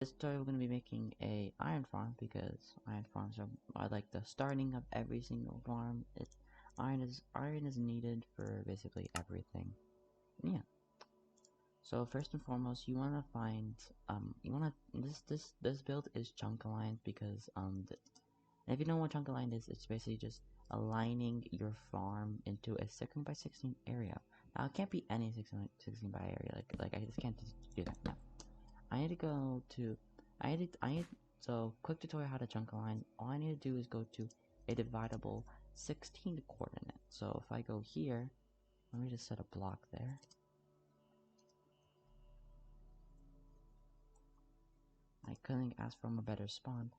This tutorial we're going to be making a iron farm because iron farms are like the starting of every single farm. Iron is needed for basically everything. Yeah. So first and foremost, you want to find this build is chunk aligned because if you know what chunk aligned is, it's basically just aligning your farm into a 16 by 16 area. Now it can't be any 16 by area. Like I just can't do that. No. I need to go to, so quick tutorial how to chunk align. All I need to do is go to a dividable 16 coordinate. So if I go here, let me just set a block there. I couldn't ask for a better spawn,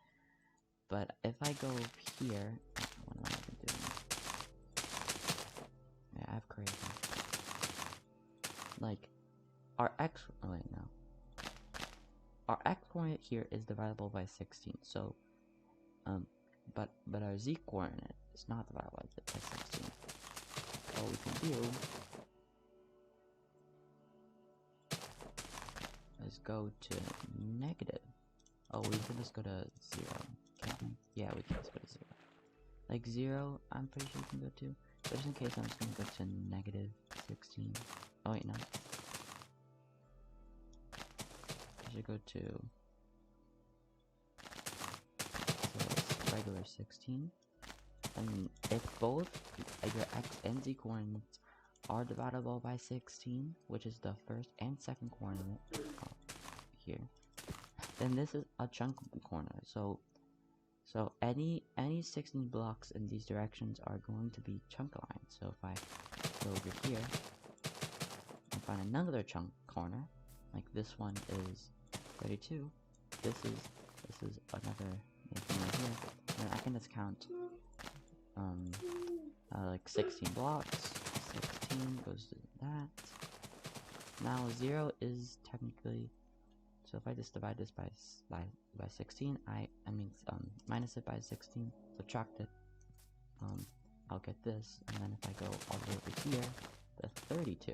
but if I go here, what am I even doing? Yeah, I have crazy. Like, our x, oh wait, no. Our x coordinate here is divisible by 16, so, but our z coordinate is not divisible by 16. All we can do is go to negative. Oh, we can just go to 0, can't we? Yeah, we can just go to 0. Like 0, I'm pretty sure we can go to, but just in case, I'm just gonna go to negative 16. Oh wait, no. I should go to, so it's regular 16. And if both your x and z coordinates are divisible by 16, which is the first and second coordinate here, then this is a chunk corner. So any 16 blocks in these directions are going to be chunk aligned. So if I go over here and find another chunk corner, like this one is 32, this is another thing right here, and I can just count like 16 blocks. 16 goes to that. Now 0 is technically, so if I just divide this by 16, I mean minus it by 16, subtract it, I'll get this, and then if I go all the way over here, the 32,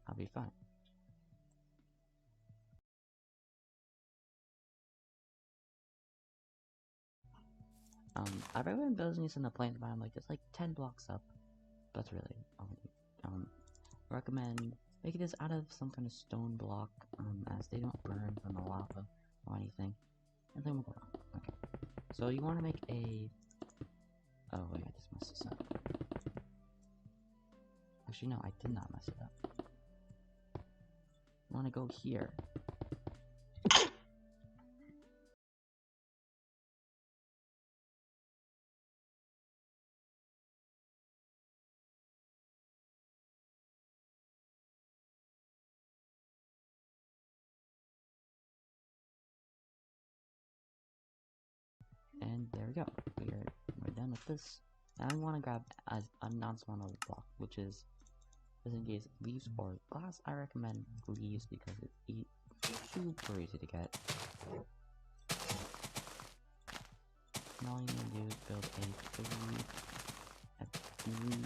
I'll be fine. I recommend building this in the plain environment, like just like 10 blocks up. That's really all I need. Recommend making this out of some kind of stone block, as they don't burn from the lava or anything. And then we'll go on. Okay. So you want to make a, oh wait, I just messed this up. Actually no, I did not mess it up. You want to go here. And there we go. We're done with this. Now we want to grab a non-spawnable block, which is, just in case, leaves or glass. I recommend leaves because it's super easy to get. And all you need to do is build a three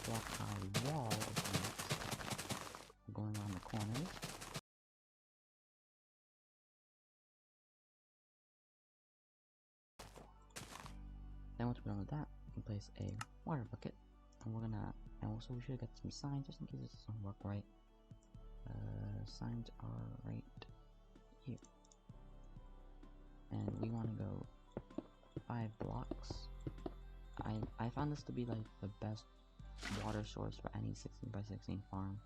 block high wall of leaves going around the corners. Then once we're done with that, we can place a water bucket, and and also we should get some signs just in case this doesn't work right. Signs are right here, and we want to go 5 blocks. I found this to be like the best water source for any 16 by 16 farm.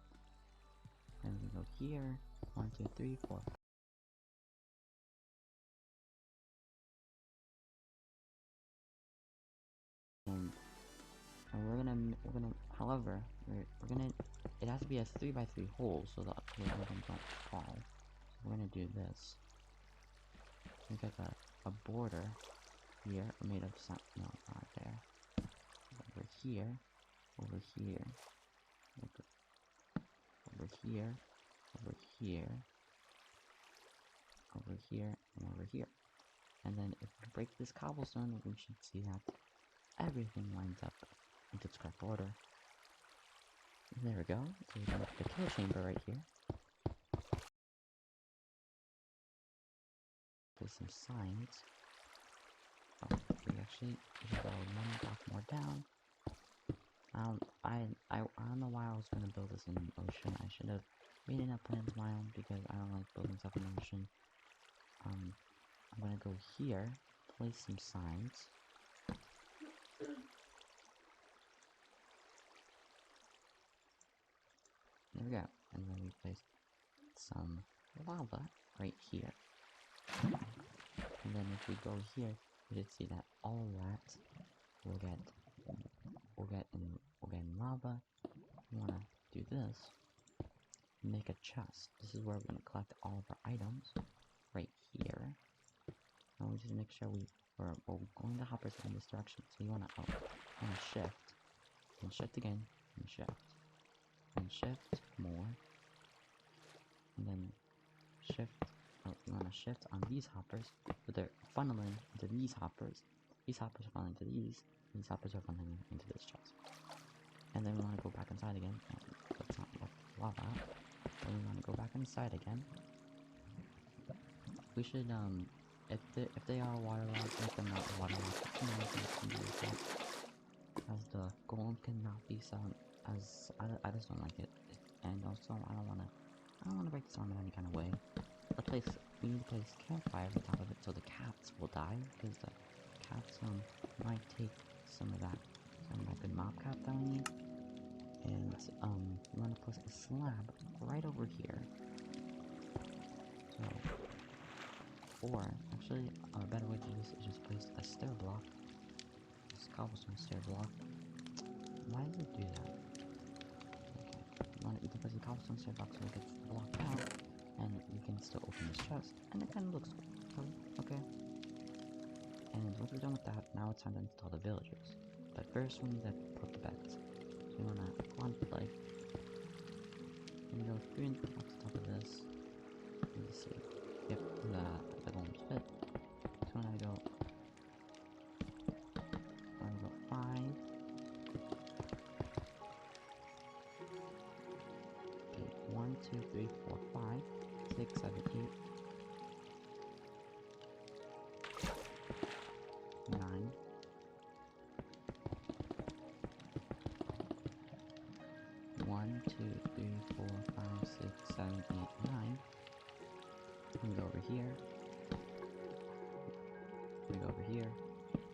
And we go here, 1, 2, 3, 4. And we're gonna, however, it has to be a 3 by 3 hole so that the rhythms don't fall. So we're gonna do this. We got a border here made of some, no, not there. Over here, over here, over here, over here, over here, and over here. And then if we break this cobblestone, we should see that everything lines up into its correct order. There we go. So we got the kill chamber right here. place some signs. Oh, we should go one block more down. I don't know why I was gonna build this in an ocean. I should have made it a planned biome because I don't like building stuff in the ocean. I'm gonna go here, place some signs. There we go. And then we place some lava right here. And then if we go here, we should see that all that will get in lava. We wanna do this. Make a chest. This is where we're gonna collect all of our items. Right here. And we just make sure we're going the hoppers in this direction. So you wanna shift. And shift again. And shift. And shift more. And then shift. Oh, you wanna shift on these hoppers. So they're funneling into these hoppers. These hoppers are funneling into these. These hoppers are funneling into this chest. And then we wanna go back inside again. Let's not let lava out. Then we wanna go back inside again. We should if they are waterlogged, make them not waterlogged. As the gold cannot be sound as I just don't like it. And also I don't wanna break this arm in any kind of way. We need to place campfires on top of it so the cats will die, because the cats might take some of that good mob cap that we need. And we wanna place a slab right over here. So, or actually a better way to do this is just place a stair block. This cobblestone stair block. Why does it do that? Okay. You can place a cobblestone stair block so it gets blocked out, and we can still open this chest, and it kind of looks cool. Okay. And once we're done with that, now it's time to install the villagers. But first we need to put the beds. So we wanna go 3 blocks on top of this. Let me see. Yep, the golems fit. So I'm gonna go 5. Okay, 1, 2, 3, 4, 5, 6, 7, 8, 9. 1, 2, 3, 4, 5, 6, 7, 8, 9. We go over here. We go over here.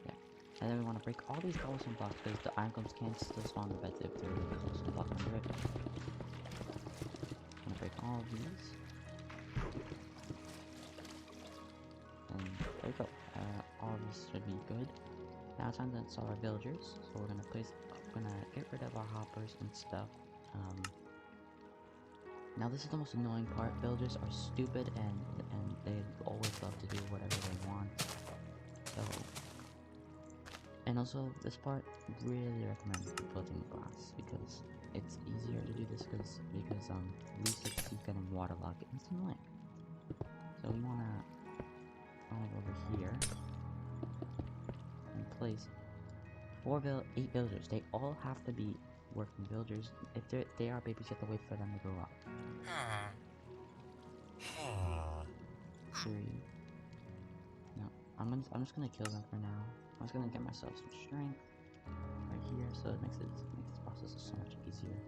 Yeah. And then we want to break all these cobblestone blocks because the iron golems can't still spawn the beds if there is a cobblestone block under it. I'm gonna break all of these. And there we go. All of this should be good. Now it's time to install our villagers. So we're gonna get rid of our hoppers and stuff. Now this is the most annoying part. Villagers are stupid and they always love to do whatever they want. So, and also this part, really recommend building glass because it's easier to do this because Lisa keeps getting waterlogged instantly. So we wanna go over here and place 8 villagers. They all have to be working villagers. If they are babies, you have to wait for them to grow up. 3. No, I'm just gonna kill them for now. I'm just gonna get myself some strength right here, so it makes this process so much easier.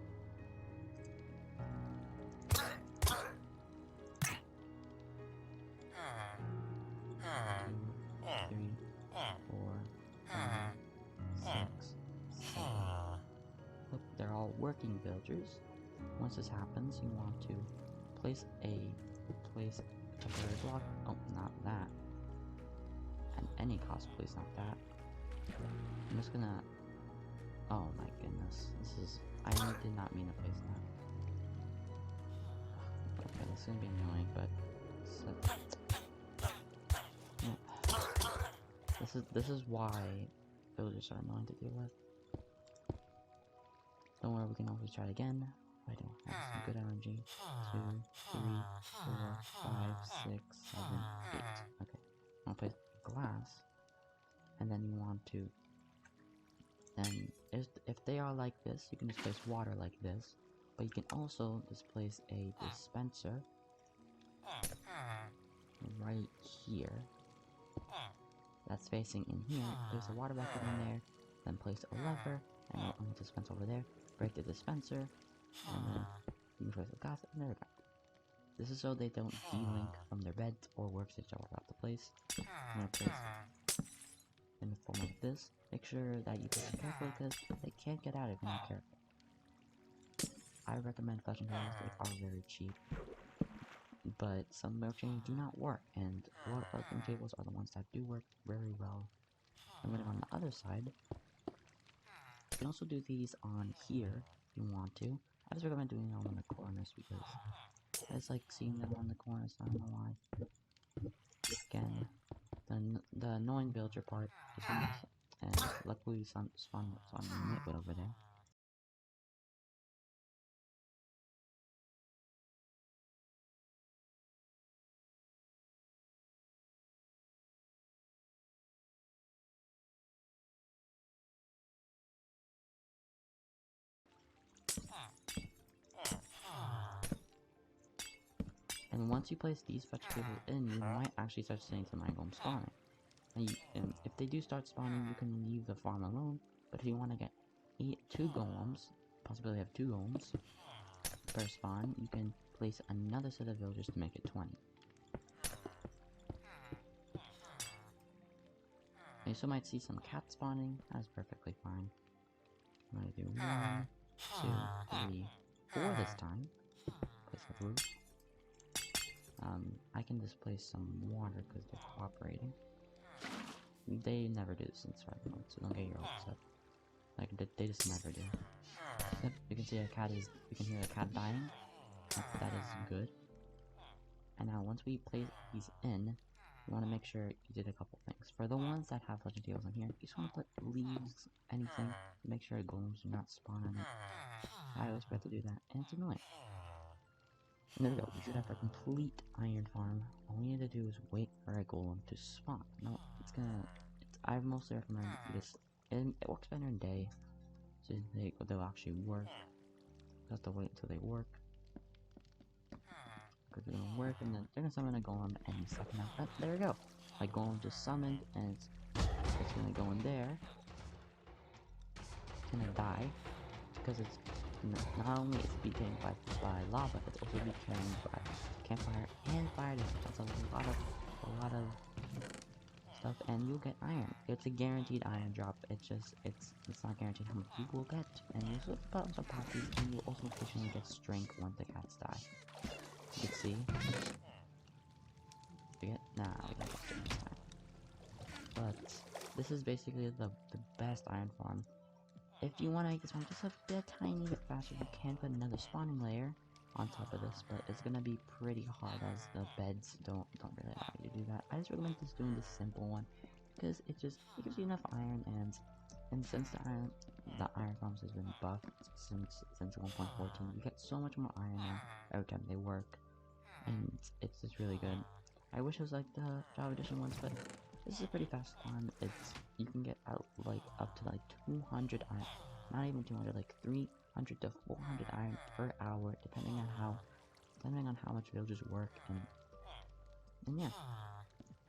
2, 3, 4, 5, 6, 7. Look, they're all working villagers. Once this happens, you want to place a temporary block. Oh, not that. At any cost, please, not that. I'm just gonna. Oh my goodness, I did not mean to place that. Okay, this is gonna be annoying, but this is why villagers are annoying to deal with. Don't worry, we can always try it again. I don't have some good energy. 2, 3, 4, 5, 6, 7, 8. Okay. I'll place glass. And then you want to if they are like this, you can just place water like this. But you can also just place a dispenser right here that's facing in here, place a water bucket in there, then place a lever and a dispenser over there, break the dispenser, and then you can place the gas, and there we go. This is so they don't de-link from their beds or workstation all throughout the place. I'm gonna place in the form of this. Make sure that you place it carefully because they can't get out if you're not careful. I recommend flushing tables, they are very cheap. But some milk chains do not work, and working tables are the ones that do work very well. I'm going on the other side. You can also do these on here if you want to. I just recommend doing them on the corners because I just like seeing them on the corners, I don't know why. Again, the annoying villager part is and luckily spawn nitwit over there. And once you place these vegetables in, you might actually start seeing some iron spawning. And if they do start spawning, you can leave the farm alone. But if you want to get 2 golems, possibly have 2 golems per spawn, you can place another set of villagers to make it 20. You still might see some cats spawning. That's perfectly fine. I'm gonna do 1, 2, 3, 4 this time. Place a roof. I can just place some water because they're cooperating. They never do this in survival mode, so don't get your hopes up. Like, they just never do. Yep, you can see a cat is, you can hear the cat dying. That is good. And now once we place these in, you want to make sure you did a couple things. For the ones that have legend tables in here, you just want to put leaves, anything, to make sure golems do not spawn on it. I always forget to do that, and it's annoying. And there we go, we should have a complete iron farm. All we need to do is wait for a golem to spawn. No, I mostly recommend you just, it works better in day, so they'll actually work. You have to wait until they work. Because they're gonna work, and then they're gonna summon a golem any second now. There we go. My golem just summoned, and it's gonna go in there. It's gonna die because it's not only is it being carried by lava, it's also being carried by campfire and fire damage. That's a lot of stuff, and you'll get iron. It's a guaranteed iron drop. It's not guaranteed how much you will get, and you'll also get some passes, and you will also occasionally get strength once the cats die. You can see. We get strength this time. But this is basically the best iron farm. If you want to make this one just a bit tiny bit faster, you can put another spawning layer on top of this, but it's gonna be pretty hard as the beds don't really allow you to do that. I just recommend just doing this simple one because it gives you enough iron, and since the iron farms has been buffed since 1.14, you get so much more iron now every time they work, and it's just really good. I wish it was like the Java Edition ones, but this is a pretty fast one. You can get out up to 200 iron, not even 200, like 300 to 400 iron per hour, depending on how much villagers work. And yeah,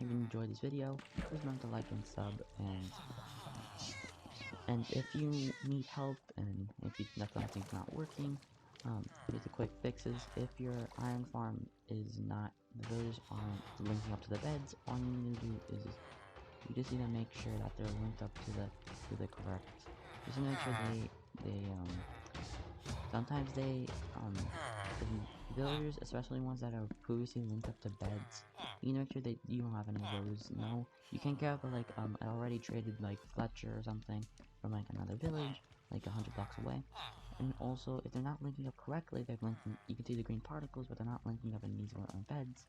if you enjoyed this video, please remember to like and sub, and if you need help and if nothing's not working, here's the quick fixes. If your iron farm is not, the villagers aren't linking up to the beds, all you need to do is you just need to make sure that they're linked up to the correct. Just to make sure sometimes the villagers, especially ones that are previously linked up to beds, you make sure that you don't have any of those. No, you can't get up an already traded Fletcher or something from another village 100 blocks away. And also, if they're not linking up correctly, they're linking. You can see the green particles, but they're not linking up in these beds.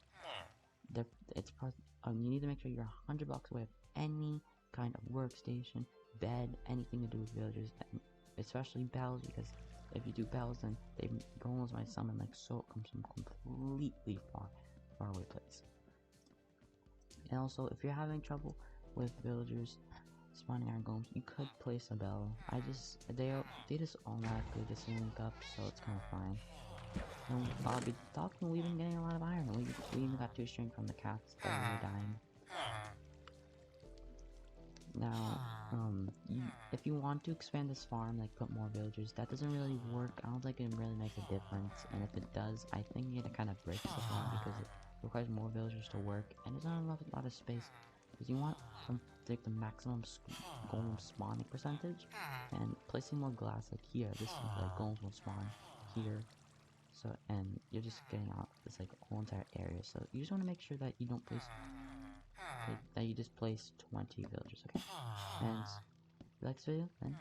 You need to make sure you're 100 blocks away from any kind of workstation, bed, anything to do with villagers, especially bells, because if you do bells, then golems might summon from some completely far away place. And also, if you're having trouble with villagers spawning iron golems, you could place a bell. They just automatically just link up, so it's kind of fine. And I'll be talking, we've been getting a lot of iron. We even got got 2 string from the cats that were dying. Now, if you want to expand this farm, like put more villagers, that doesn't really work. I don't think it really makes a difference, and if it does, I think it kind of breaks the farm because it requires more villagers to work, and there's not a lot of space. Because you want to take the maximum golem spawning percentage, and placing more glass like here, this is like golems will spawn here. So, and you're just getting out this like whole entire area. So you just want to make sure that you don't place, that you just place 20 villagers. Okay. And if you like this video, then